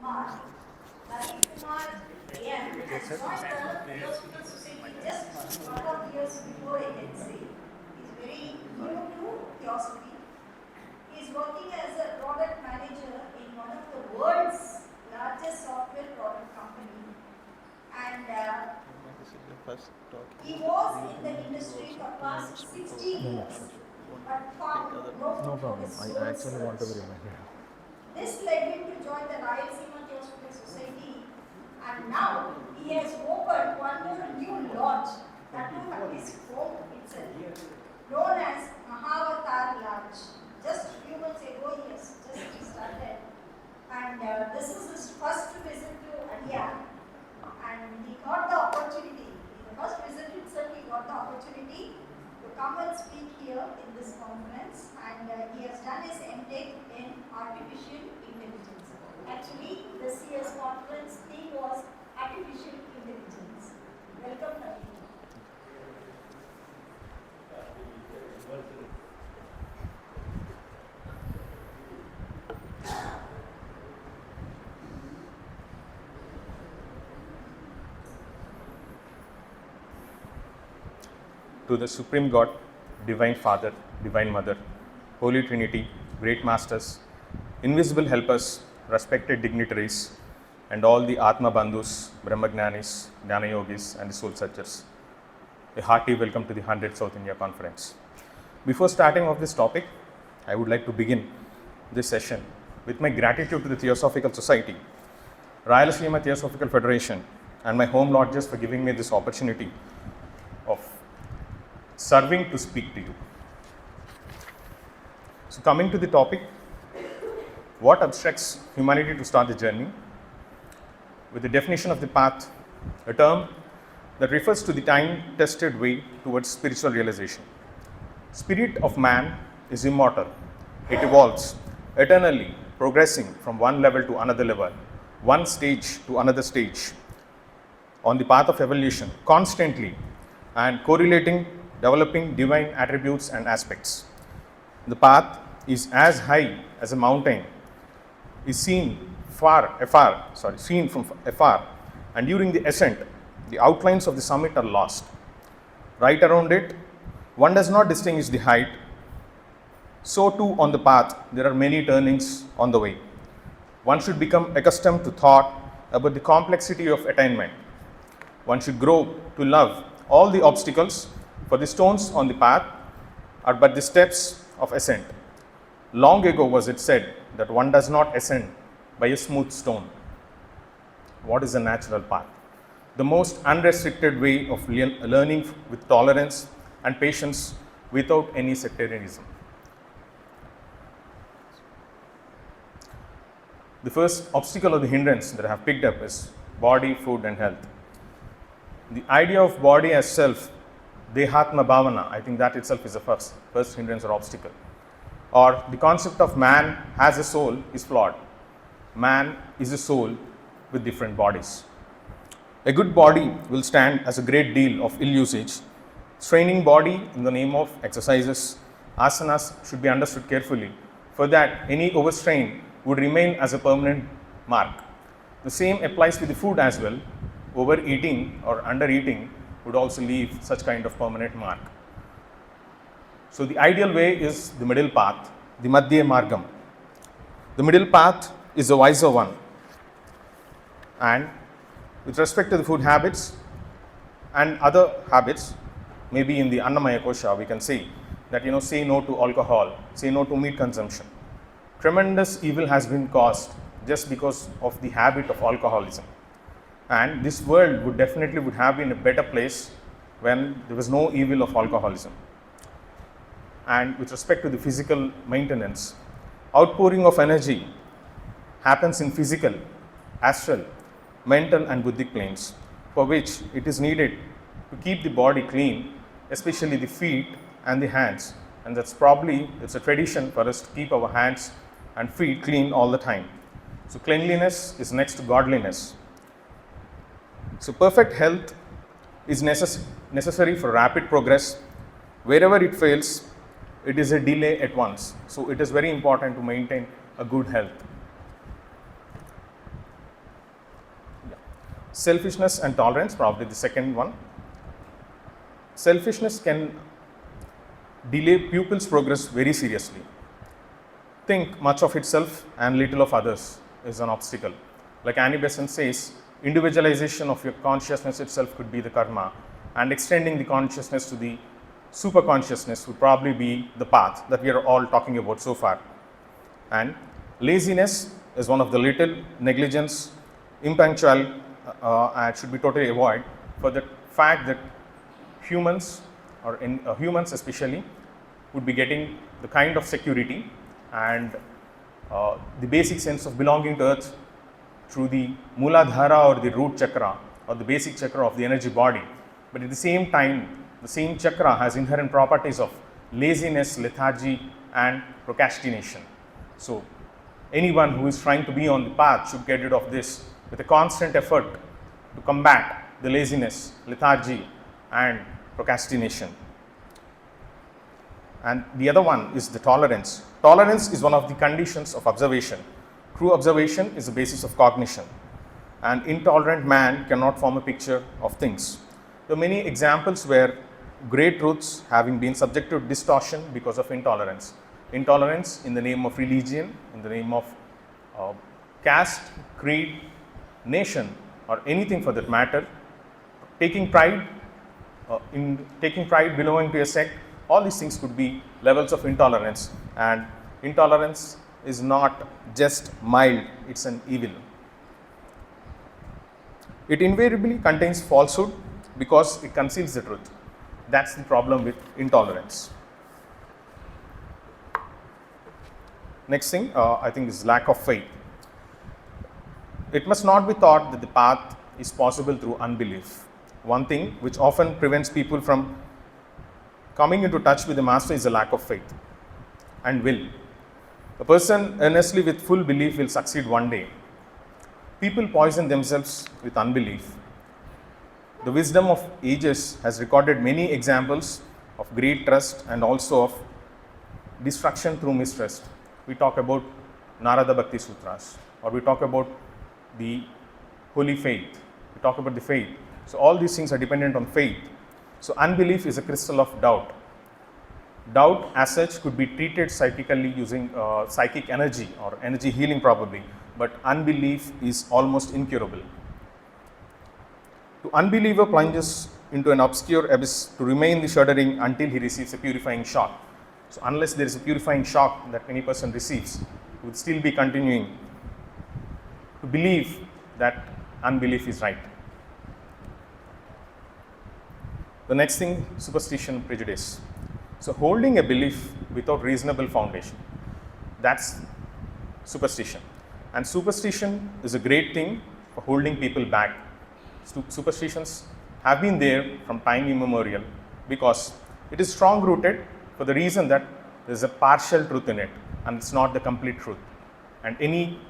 Kumar. Naveen Kumar AM has joined the Theosophical Society just a couple of years before, I can say. He's very new to Theosophy. He's working as a product manager in one of the world's largest software product company. And he was in the industry for past 16 years, but found no No food for problem. his I soul actually want to be search. reminded. This led him to join the Rayalaseema Theosophical Society, and now he has opened one more new lodge, that too at his home itself, known as Mahavatar Lodge. Just a few months ago, he has just started, and this is his first visit to Adyar, and he got the opportunity. In the first visit itself, he got the opportunity to come and speak here in this conference, and he has done his MTech in artificial intelligence. Actually, this year's conference theme was artificial intelligence. Welcome, Naveen. To the Supreme God, Divine Father, Divine Mother, Holy Trinity, Great Masters, Invisible Helpers, respected dignitaries, and all the Atma Bandhus, Brahmagnanis, Jnana Yogis, and the Soul Searchers. A hearty welcome to the 100th South India Conference. Before starting off this topic, I would like to begin this session with my gratitude to the Theosophical Society, Rayalaseema Theosophical Federation, and my home lodges for giving me this opportunity of serving to speak to you. So coming to the topic, what obstructs humanity to start the journey? With the definition of the path, a term that refers to the time-tested way towards spiritual realization. Spirit of man is immortal. It evolves eternally, progressing from one level to another level, one stage to another stage on the path of evolution, constantly and correlating, developing divine attributes and aspects. The path is as high as a mountain, is seen seen from afar, and during the ascent, the outlines of the summit are lost. Right around it, one does not distinguish the height. So too on the path, there are many turnings on the way. One should become accustomed to thought about the complexity of attainment. One should grow to love all the obstacles, for the stones on the path are but the steps of ascent. Long ago was it said that one does not ascend by a smooth stone. What is a natural path? The most unrestricted way of learning with tolerance and patience without any sectarianism. The first obstacle or the hindrance that I have picked up is body, food, and health. The idea of body as self, Dehatma Bhavana, I think that itself is the first hindrance or obstacle. Or the concept of man has a soul is flawed. Man is a soul with different bodies. A good body will stand as a great deal of ill usage. Straining body in the name of exercises, asanas should be understood carefully. For that, any overstrain would remain as a permanent mark. The same applies to the food as well. Overeating or undereating would also leave such kind of permanent mark. So the ideal way is the middle path, the Madhya Margam. The middle path is the wiser one. And with respect to the food habits and other habits, maybe in the Annamaya Kosha, we can say that, say no to alcohol, say no to meat consumption. Tremendous evil has been caused just because of the habit of alcoholism. And this world would have been a better place when there was no evil of alcoholism. And with respect to the physical maintenance, outpouring of energy happens in physical, astral, mental and buddhic planes, for which it is needed to keep the body clean, especially the feet and the hands. And it's a tradition for us to keep our hands and feet clean all the time. So cleanliness is next to godliness. So perfect health is necessary for rapid progress. Wherever it fails, it is a delay at once. So it is very important to maintain a good health. Selfishness and tolerance, probably the second one. Selfishness can delay pupils' progress very seriously. Think much of itself and little of others is an obstacle. Like Annie Besant says, individualization of your consciousness itself could be the karma, and extending the consciousness to the super consciousness would probably be the path that we are all talking about so far. And laziness is one of the little, negligence, impunctual, should be totally avoided, for the fact that humans, or humans especially, would be getting the kind of security and the basic sense of belonging to earth through the Muladhara or the root chakra or the basic chakra of the energy body. But at the same time, the same chakra has inherent properties of laziness, lethargy and procrastination. So anyone who is trying to be on the path should get rid of this with a constant effort to combat the laziness, lethargy and procrastination. And the other one is the tolerance. Tolerance is one of the conditions of observation. True observation is the basis of cognition. An intolerant man cannot form a picture of things. There are many examples where great truths having been subject to distortion because of intolerance. Intolerance in the name of religion, in the name of caste, creed, nation, or anything for that matter. Taking pride belonging to a sect, all these things could be levels of intolerance, and intolerance is not just mild, it's an evil. It invariably contains falsehood because it conceals the truth. That's the problem with intolerance. Next thing, I think, is lack of faith. It must not be thought that the path is possible through unbelief. One thing which often prevents people from coming into touch with the master is a lack of faith and will. A person earnestly with full belief will succeed one day. People poison themselves with unbelief. The wisdom of ages has recorded many examples of great trust and also of destruction through mistrust. We talk about Narada Bhakti Sutras, or we talk about the holy faith, we talk about the faith. So all these things are dependent on faith. So unbelief is a crystal of doubt. Doubt as such could be treated psychically using psychic energy or energy healing probably, but unbelief is almost incurable. The unbeliever plunges into an obscure abyss to remain shuddering until he receives a purifying shock. So unless there is a purifying shock that any person receives, he would still be continuing to believe that unbelief is right. The next thing, superstition, prejudice. So holding a belief without reasonable foundation, that's superstition. And superstition is a great thing for holding people back. Superstitions have been there from time immemorial because it is strong rooted for the reason that there is a partial truth in it and it's not the complete truth. And any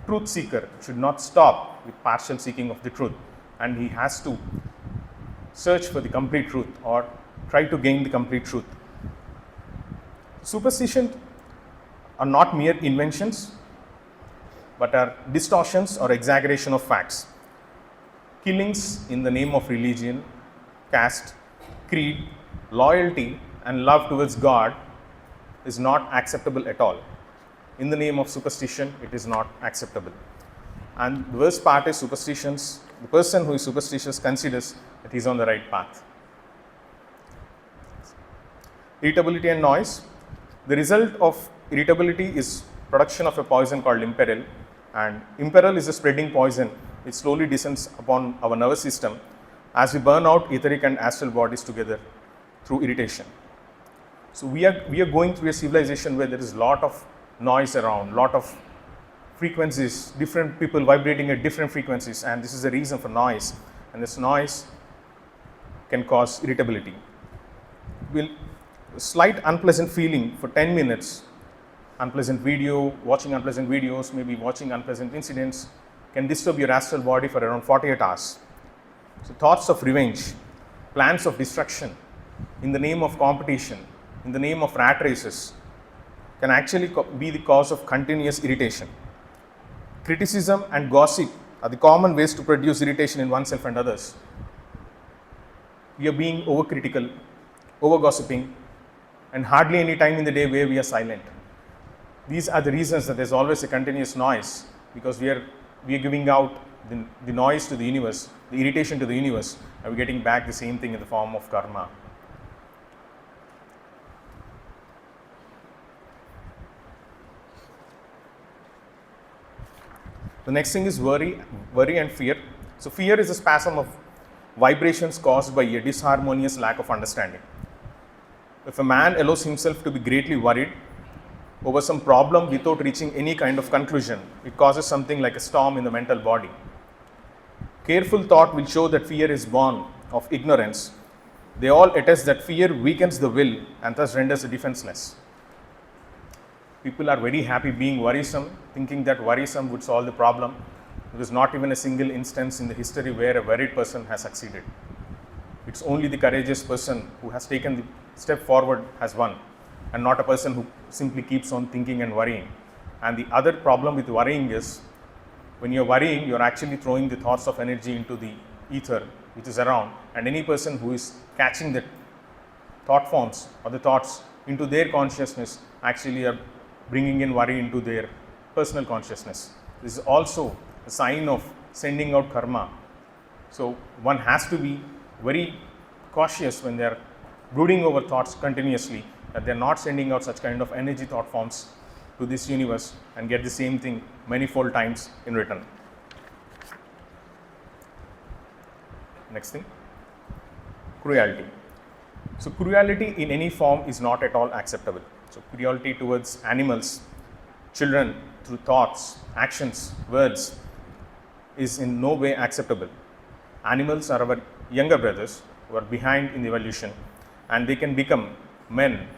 truth seeker should not stop with partial seeking of the truth, and he has to search for the complete truth or try to gain the complete truth. Superstitions are not mere inventions but are distortions or exaggeration of facts. Killings in the name of religion, caste, creed, loyalty and love towards God is not acceptable at all. In the name of superstition, it is not acceptable. And the worst part is superstitions. The person who is superstitious considers that he is on the right path. Irritability and noise. The result of irritability is production of a poison called imperil, and imperil is a spreading poison which slowly descends upon our nervous system as we burn out etheric and astral bodies together through irritation. So we are going through a civilization where there is a lot of noise around, lot of frequencies, different people vibrating at different frequencies, and this is the reason for noise, and this noise can cause irritability. Slight unpleasant feeling for 10 minutes, unpleasant video, watching unpleasant videos, maybe watching unpleasant incidents can disturb your astral body for around 48 hours. So thoughts of revenge, plans of destruction in the name of competition, in the name of rat races can actually be the cause of continuous irritation. Criticism and gossip are the common ways to produce irritation in oneself and others. We are being overcritical, over gossiping, and hardly any time in the day where we are silent. These are the reasons that there's always a continuous noise, because we are giving out the noise to the universe, the irritation to the universe, and we're getting back the same thing in the form of karma. The next thing is worry and fear. So fear is a spasm of vibrations caused by a disharmonious lack of understanding. If a man allows himself to be greatly worried over some problem without reaching any kind of conclusion, it causes something like a storm in the mental body. Careful thought will show that fear is born of ignorance. They all attest that fear weakens the will and thus renders it defenseless. People are very happy being worrisome, thinking that worrisome would solve the problem. There is not even a single instance in the history where a worried person has succeeded. It's only the courageous person who has taken the step forward has won, and not a person who simply keeps on thinking and worrying. And the other problem with worrying is, when you're worrying, you're actually throwing the thoughts of energy into the ether which is around, and any person who is catching the thought forms or the thoughts into their consciousness actually are bringing in worry into their personal consciousness. This is also a sign of sending out karma. So one has to be very cautious when they are brooding over thoughts continuously, that they are not sending out such kind of energy thought forms to this universe and get the same thing manifold times in return. Next thing, cruelty. So cruelty in any form is not at all acceptable. So cruelty towards animals, children, through thoughts, actions, words, is in no way acceptable. Animals are our younger brothers who are behind in the evolution, and they can become men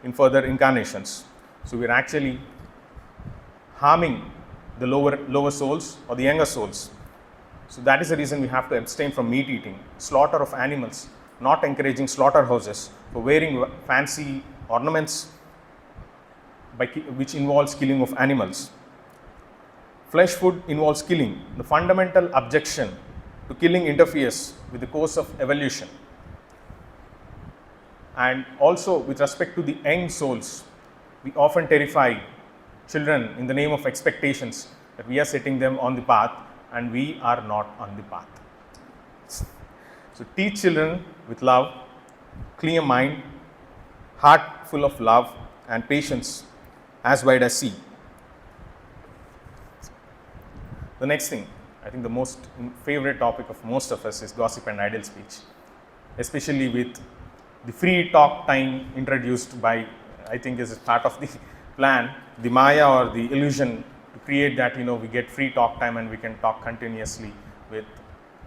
in further incarnations. So we are actually harming the lower souls or the younger souls. So that is the reason we have to abstain from meat eating, slaughter of animals, not encouraging slaughterhouses for wearing fancy ornaments which involves killing of animals. Flesh food involves killing. The fundamental objection to killing interferes with the course of evolution. And also with respect to the young souls, we often terrify children in the name of expectations that we are setting them on the path, and we are not on the path. So teach children with love, clear mind, heart full of love and patience, as wide as sea. The next thing, I think the most favorite topic of most of us is gossip and idle speech, especially with the free talk time introduced by, I think is part of the plan, the Maya or the illusion to create that, we get free talk time and we can talk continuously with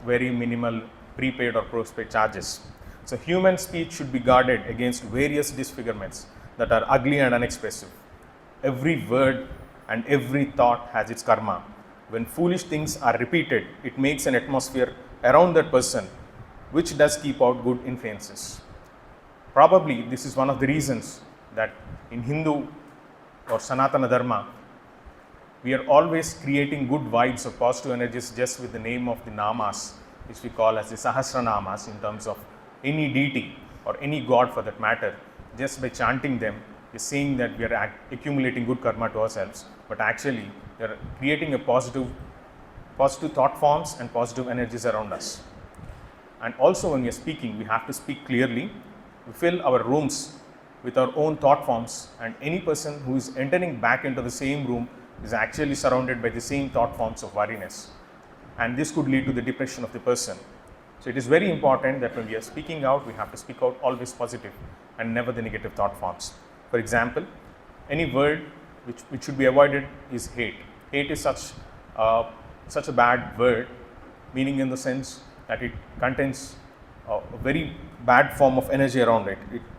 very minimal prepaid or postpaid charges. So human speech should be guarded against various disfigurements that are ugly and unexpressive. Every word and every thought has its karma. When foolish things are repeated, it makes an atmosphere around that person which does keep out good influences. Probably this is one of the reasons that in Hindu or Sanatana Dharma, we are always creating good vibes or positive energies just with the name of the namas, which we call as the Sahasranamas, in terms of any deity or any god for that matter. Just by chanting them, we are saying that we are accumulating good karma to ourselves, but actually we are creating a positive thought forms and positive energies around us. And also when we are speaking, we have to speak clearly. We fill our rooms with our own thought forms, and any person who is entering back into the same room is actually surrounded by the same thought forms of worriness, and this could lead to the depression of the person. So it is very important that when we are speaking out, we have to speak out always positive and never the negative thought forms. For example, any word which should be avoided is hate. Hate is such a bad word, meaning in the sense that it contains a very bad form of energy around it.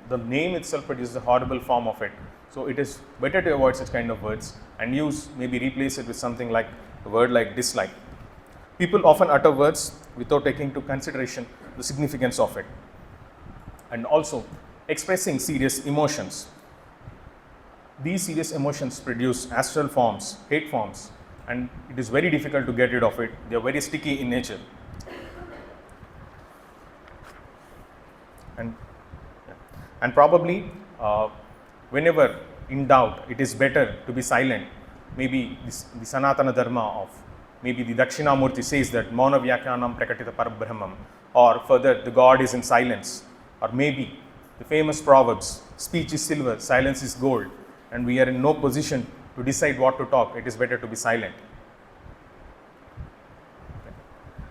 The name itself produces a horrible form of it. So it is better to avoid such kind of words and maybe replace it with something like a word like dislike. People often utter words without taking into consideration the significance of it. And also expressing serious emotions. These serious emotions produce astral forms, hate forms, and it is very difficult to get rid of it. They are very sticky in nature. And probably whenever in doubt, it is better to be silent. Maybe the Sanatana Dharma of maybe the Dakshinamurti says that Mauna Vyakyanam Prakatita Parabrahmam, or further the God is in silence, or maybe the famous proverbs, speech is silver, silence is gold, and we are in no position to decide what to talk. It is better to be silent.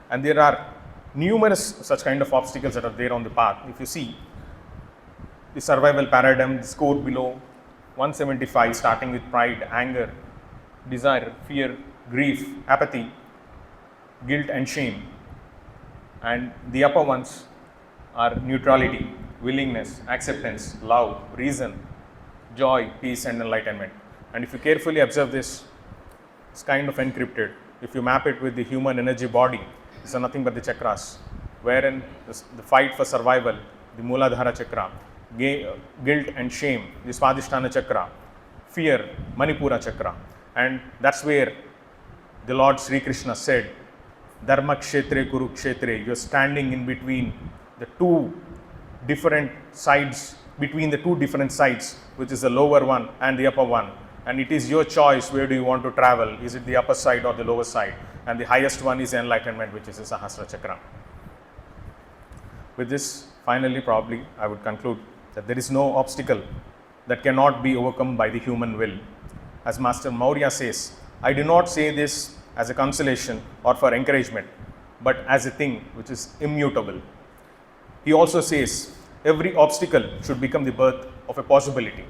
And there are numerous such kind of obstacles that are there on the path. If you see the survival paradigm, the score below 175, starting with pride, anger, desire, fear, grief, apathy, guilt and shame. And the upper ones are neutrality, willingness, acceptance, love, reason, joy, peace and enlightenment. And if you carefully observe this, it's kind of encrypted. If you map it with the human energy body, these are nothing but the chakras, wherein the fight for survival, the Mooladhara chakra, guilt and shame, the Swadhisthana chakra, fear, Manipura chakra. And that's where the Lord Sri Krishna said, Dharma Kshetre Kuru Kshetre, you're standing in between the two different sides, which is the lower one and the upper one. And it is your choice, where do you want to travel? Is it the upper side or the lower side? And the highest one is enlightenment, which is the Sahasra chakra. With this, finally, probably, I would conclude that there is no obstacle that cannot be overcome by the human will. As Master Maurya says, I do not say this as a consolation or for encouragement, but as a thing which is immutable. He also says, every obstacle should become the birth of a possibility.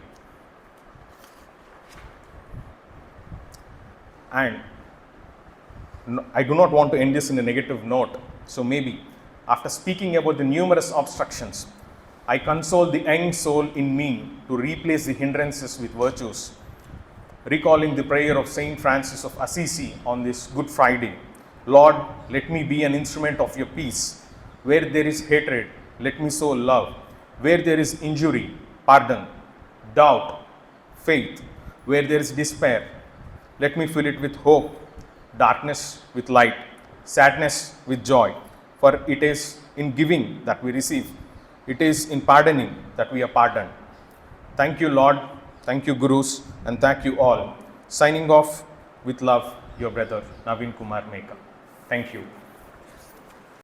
And I do not want to end this in a negative note. So maybe after speaking about the numerous obstructions, I console the young soul in me to replace the hindrances with virtues, recalling the prayer of Saint Francis of Assisi on this Good Friday. Lord, let me be an instrument of your peace. Where there is hatred, let me sow love. Where there is injury, pardon. Doubt, faith. Where there is despair, let me fill it with hope. Darkness with light, sadness with joy. For it is in giving that we receive. It is in pardoning that we are pardoned. Thank you, Lord. Thank you, Gurus. And thank you all. Signing off with love, your brother, Naveen Kumar Meka. Thank you.